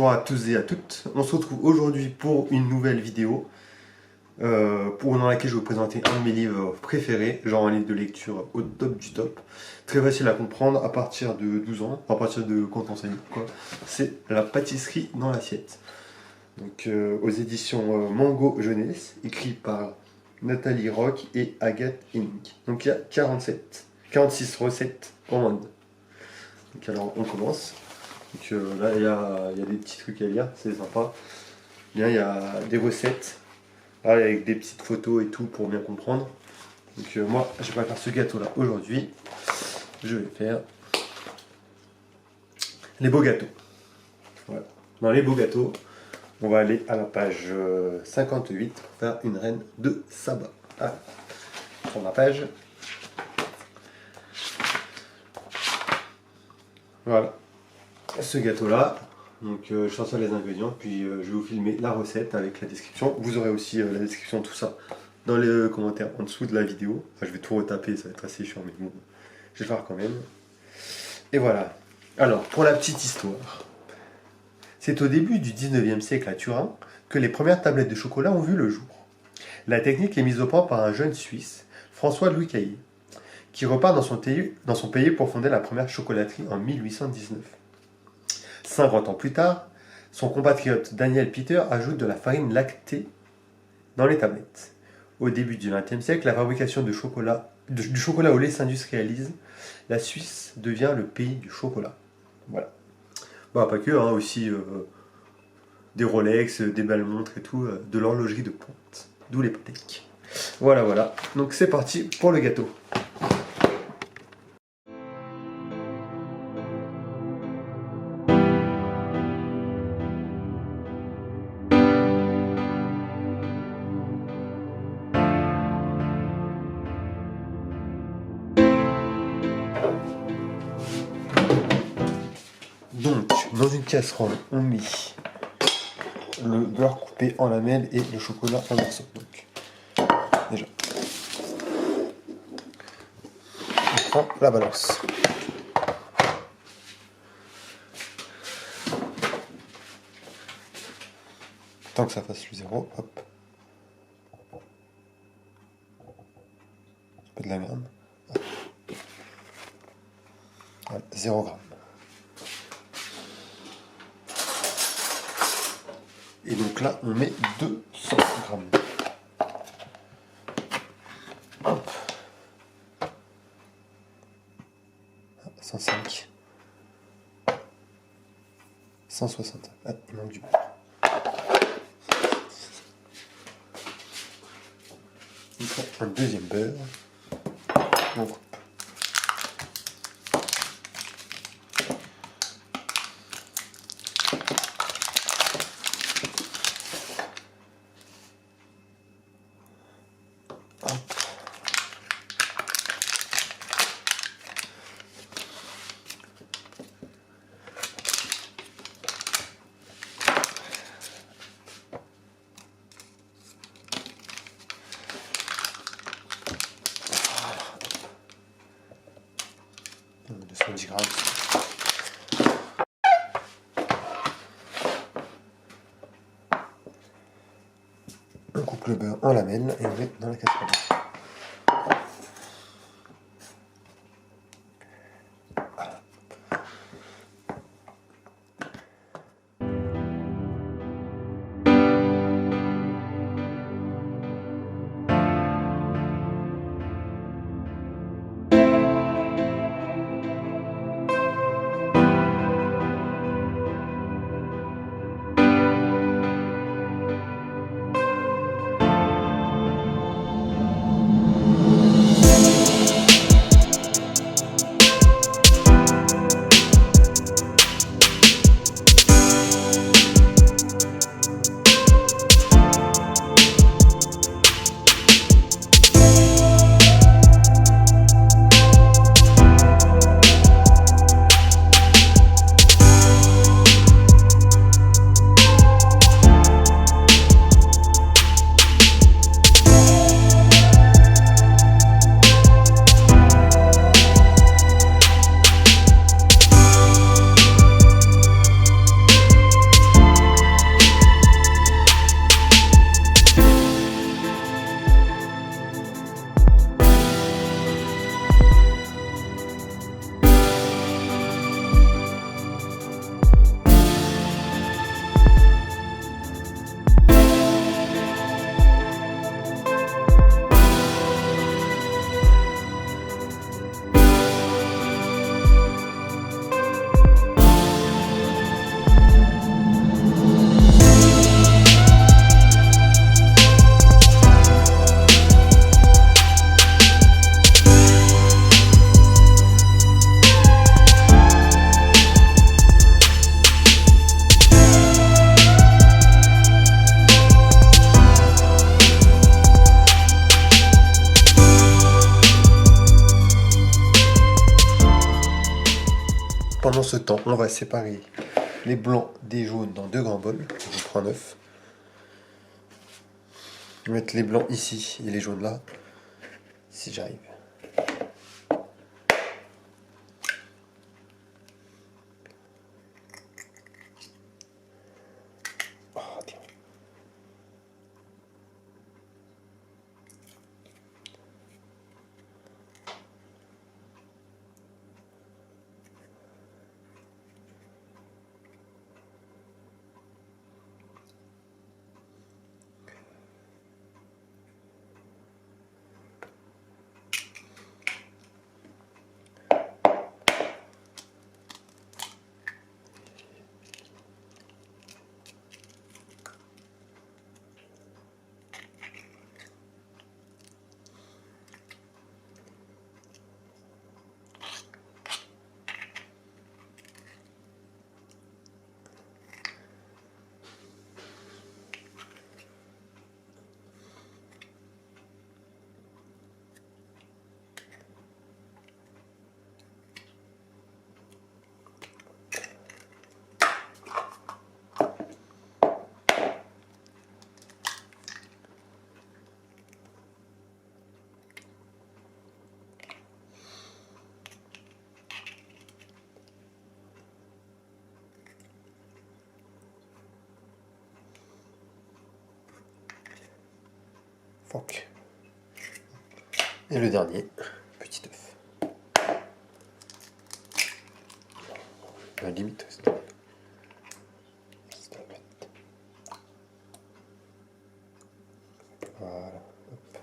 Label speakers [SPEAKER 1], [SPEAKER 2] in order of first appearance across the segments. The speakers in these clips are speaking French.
[SPEAKER 1] Bonjour à tous et à toutes, on se retrouve aujourd'hui pour une nouvelle vidéo dans laquelle je vais vous présenter un de mes livres préférés, genre un livre de lecture au top du top, très facile à comprendre à partir de 12 ans, à partir de quand on sait quoi. C'est La pâtisserie dans l'assiette, donc aux éditions Mango Jeunesse, écrit par Nathalie Rock et Agathe Hennig. Donc il y a 46 recettes au monde. Donc alors on commence. Donc là, il y a des petits trucs à lire, c'est sympa. Bien, il y a des recettes, là, avec des petites photos et tout pour bien comprendre. Donc moi, je vais pas faire ce gâteau-là aujourd'hui. Je vais faire les beaux gâteaux. Voilà. Dans les beaux gâteaux, on va aller à la page 58 pour faire une reine de Saba. Ah, sur ma page. Voilà. Ce gâteau là, donc je sortir les ingrédients, puis je vais vous filmer la recette avec la description. Vous aurez aussi la description de tout ça dans les commentaires en dessous de la vidéo. Enfin, je vais tout retaper, ça va être assez chiant, mais bon, je vais le faire quand même. Et voilà. Alors, pour la petite histoire, c'est au début du 19e siècle à Turin que les premières tablettes de chocolat ont vu le jour. La technique est mise au point par un jeune Suisse, François-Louis Caillé, qui repart dans son pays pour fonder la première chocolaterie en 1819. 50 ans plus tard, son compatriote Daniel Peter ajoute de la farine lactée dans les tablettes. Au début du XXe siècle, la fabrication du chocolat au lait s'industrialise. La Suisse devient le pays du chocolat. Voilà. Bah, pas que, hein, aussi des Rolex, des belles montres et tout, de l'horlogerie de pointe. D'où les Patek. Voilà, voilà. Donc c'est parti pour le gâteau. Donc, dans une casserole, on met le beurre coupé en lamelles et le chocolat en morceaux. Donc, déjà, on prend la balance. Tant que ça fasse le zéro, hop. Pas de la merde. Voilà, 0 g. Et donc là, on met 200 g. Hop. 105. 160. Ah, il manque du beurre. On prend un deuxième beurre. On coupe. De 110 grammes. On coupe le beurre en lamelles et on met dans la casserole. pendant ce temps, on va séparer les blancs des jaunes dans 2 grands bols. Je prends 9. Je vais mettre les blancs ici et les jaunes là, si j'arrive. Oh, tiens. Fuck. Et le dernier, petit œuf. La limite. Voilà. Hop.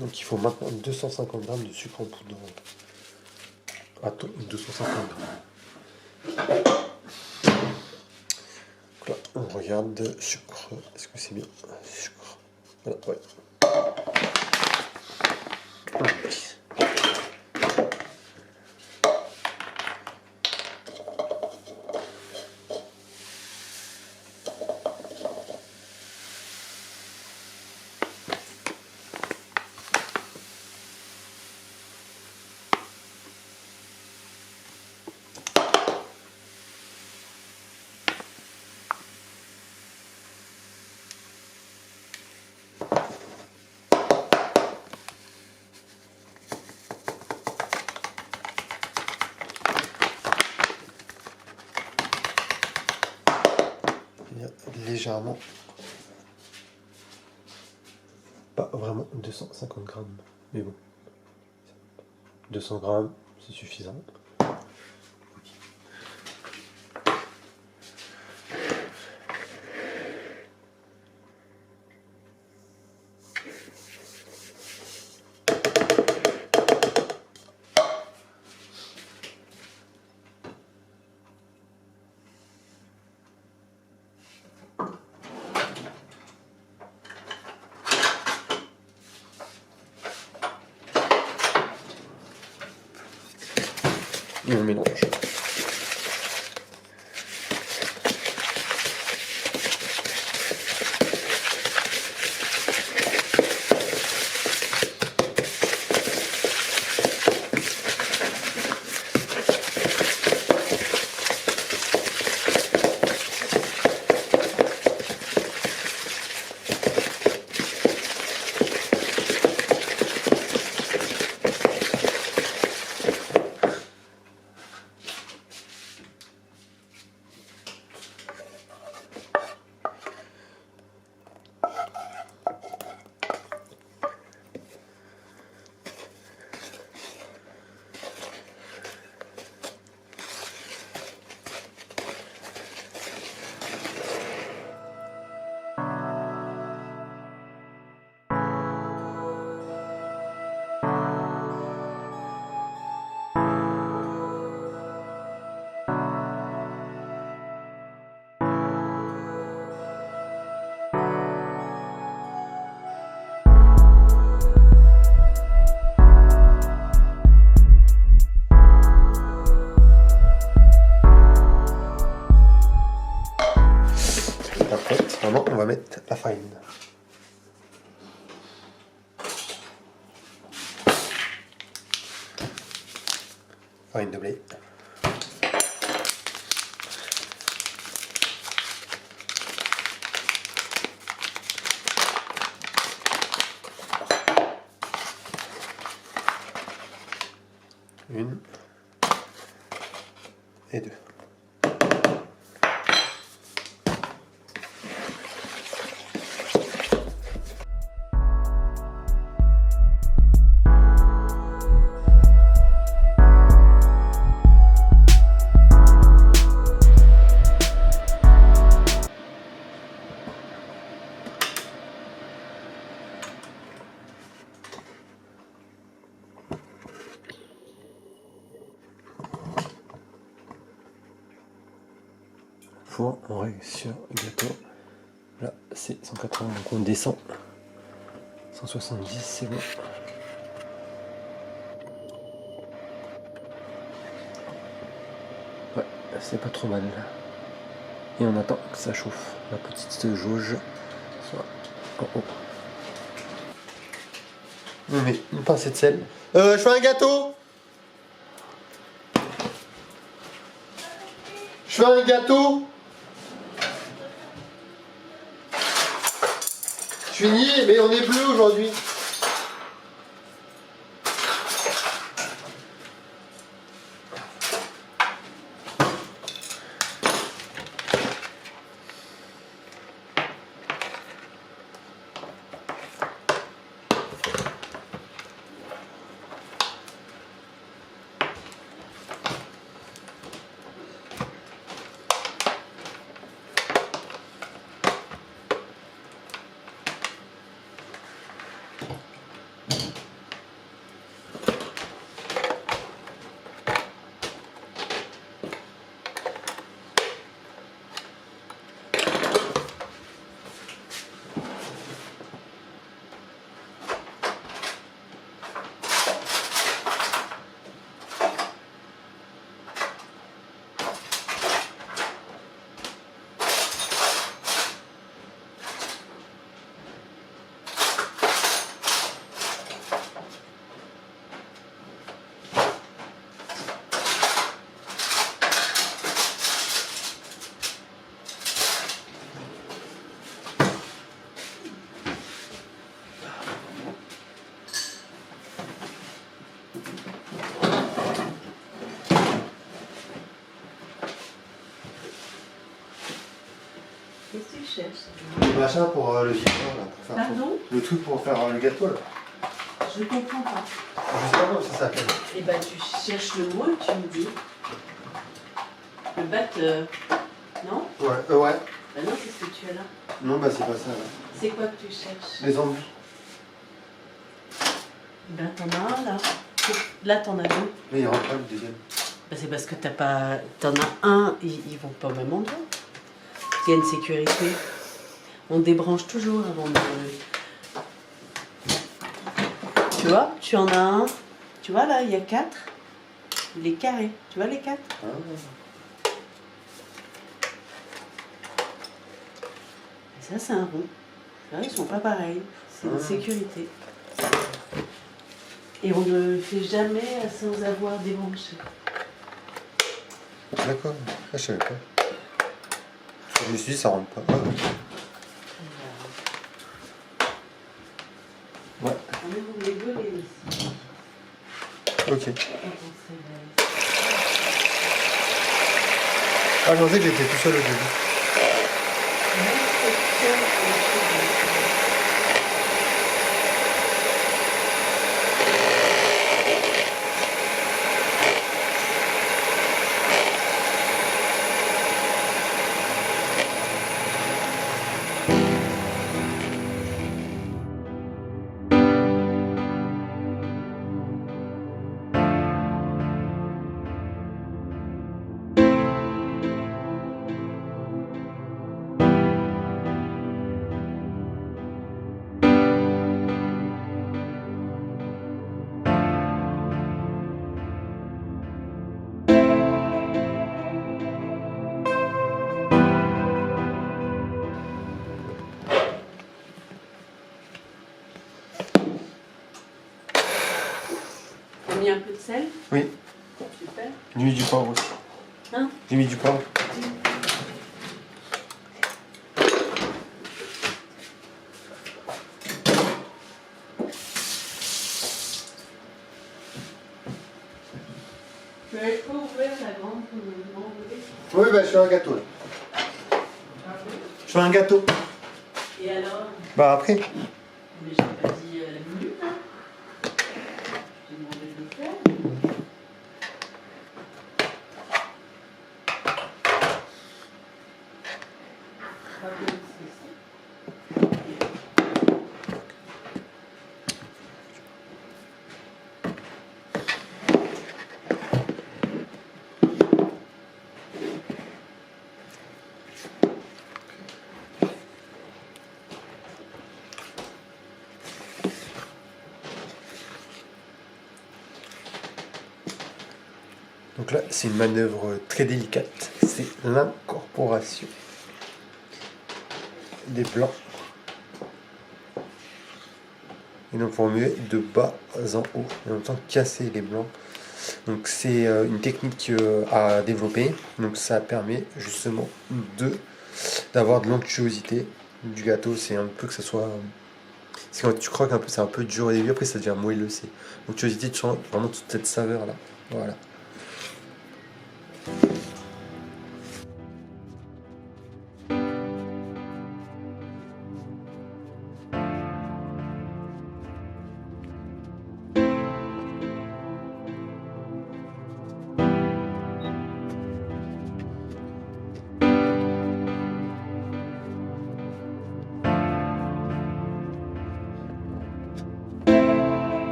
[SPEAKER 1] Donc il faut maintenant 250 g de sucre en poudre. Attends, 250 g. Donc là, on regarde sucre. Est-ce que c'est bien? Sucre. Voilà, ouais. Légèrement, pas vraiment 250 grammes, mais bon, 200 grammes, c'est suffisant. Et on mélange. va mettre la farine. Farine de blé. Une et deux. Four, on règle sur le gâteau. Là, c'est 180, donc on descend. 170, c'est bon. Ouais, c'est pas trop mal. Et on attend que ça chauffe. La petite jauge soit en haut. On met une pincée de sel. Je fais un gâteau. Je fais un gâteau. Je suis nié, mais on est bleu aujourd'hui.
[SPEAKER 2] Qu'est-ce que tu cherches?
[SPEAKER 1] Le machin pour le gâteau là. Pour faire
[SPEAKER 2] Pardon?
[SPEAKER 1] le truc pour faire le gâteau là.
[SPEAKER 2] Je comprends pas.
[SPEAKER 1] Je sais pas comment ça s'appelle.
[SPEAKER 2] Eh ben tu cherches le mot et tu me dis. Le batteur. Non?
[SPEAKER 1] Ouais, ouais.
[SPEAKER 2] Bah non, c'est ce que tu as là.
[SPEAKER 1] Non, bah c'est pas ça là.
[SPEAKER 2] C'est quoi que tu cherches?
[SPEAKER 1] Les enduits.
[SPEAKER 2] Ben t'en as un là. Là t'en as deux.
[SPEAKER 1] Mais il rentre pas le deuxième.
[SPEAKER 2] Ben, c'est parce que t'as pas. T'en as un, ils vont pas au même endroit. Il y a une sécurité. On débranche toujours avant de. Tu vois, tu en as un. Tu vois là, il y a 4. Il est carré. Tu vois les 4?
[SPEAKER 1] Ah.
[SPEAKER 2] Et ça, c'est un rond. Là, ils sont pas pareils. C'est une sécurité. Et on ne fait jamais sans avoir débranché.
[SPEAKER 1] D'accord. Ah, je savais pas. Je me suis dit ça rentre pas. Ah, ouais. Ouais.
[SPEAKER 2] On ouvre les volets ici.
[SPEAKER 1] Ok.
[SPEAKER 2] Quand on se réveille.
[SPEAKER 1] Ah, je pensais que j'étais tout seul au début.
[SPEAKER 2] sel?
[SPEAKER 1] Oui.
[SPEAKER 2] Super.
[SPEAKER 1] J'ai mis du poivre aussi.
[SPEAKER 2] Hein?
[SPEAKER 1] J'ai mis du poivre.
[SPEAKER 2] Tu n'avais pas ouvert la grande envolée?
[SPEAKER 1] Oui, bah, je fais un gâteau là. Je fais un gâteau.
[SPEAKER 2] Et alors?
[SPEAKER 1] Bah après.
[SPEAKER 2] Mais j'ai pas dit la minute, hein? Je t'ai demandé de le faire. Pas comme ceci.
[SPEAKER 1] Donc là, c'est une manœuvre très délicate. C'est l'incorporation des blancs. Et donc, pour mieux de bas en haut, et en même temps casser les blancs. Donc, c'est une technique à développer. Donc, ça permet justement d'avoir de l'onctuosité du gâteau. C'est un peu que ça soit. C'est quand tu croques un peu, c'est un peu dur au début, après ça devient moelleux. C'est l'onctuosité, tu sens vraiment toute cette saveur là. Voilà.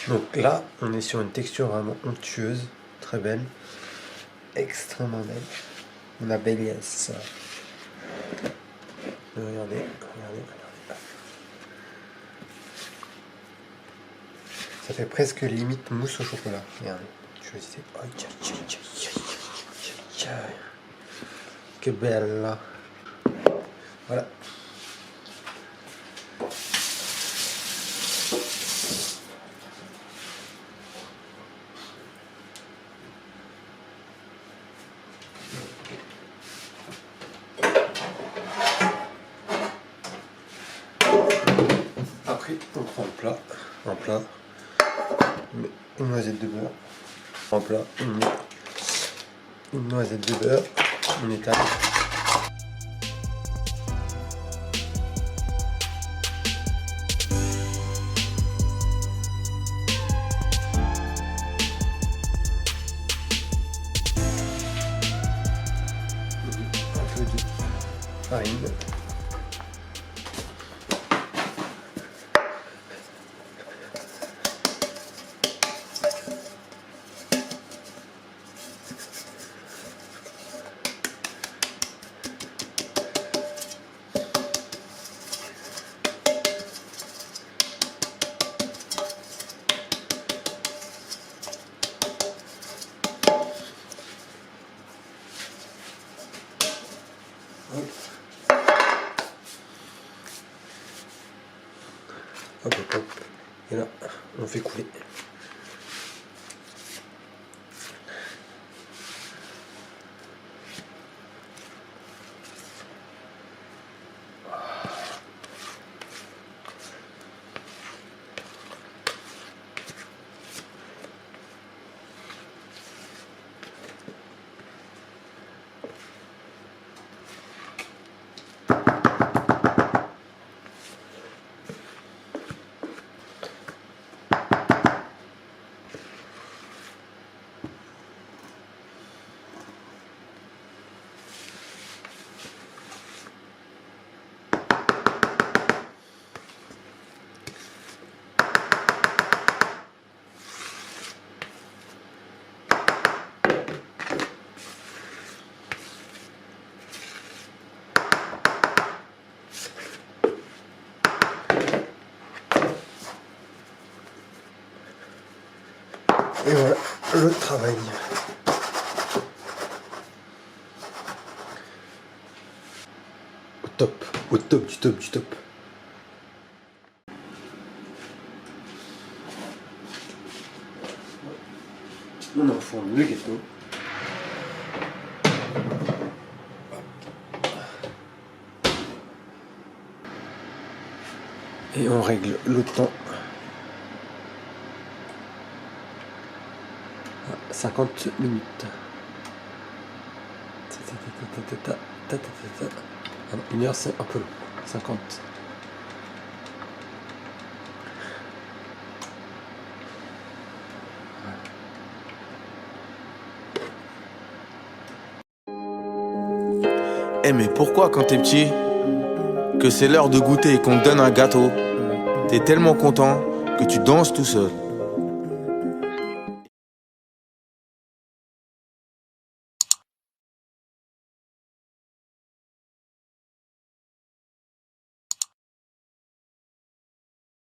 [SPEAKER 1] Donc là, on est sur une texture vraiment onctueuse, très belle, extrêmement belle. On a bellesse. Regardez. Ça fait presque limite mousse au chocolat. Regardez, onctuosité. Que belle là. Voilà. Après, on prend un plat, on met une noisette de beurre, en plat, on met une noisette de beurre, on étale. Un peu de farine. Hop, hop, hop. Et là, on fait couler. Et voilà, le travail. Au top du top du top. On enfourne le gâteau. Et on règle le temps à 50 minutes. Alors, 1 heure, c'est un peu long. 50.
[SPEAKER 3] Eh mais pourquoi quand t'es petit, que c'est l'heure de goûter et qu'on te donne un gâteau, t'es tellement content que tu danses tout seul?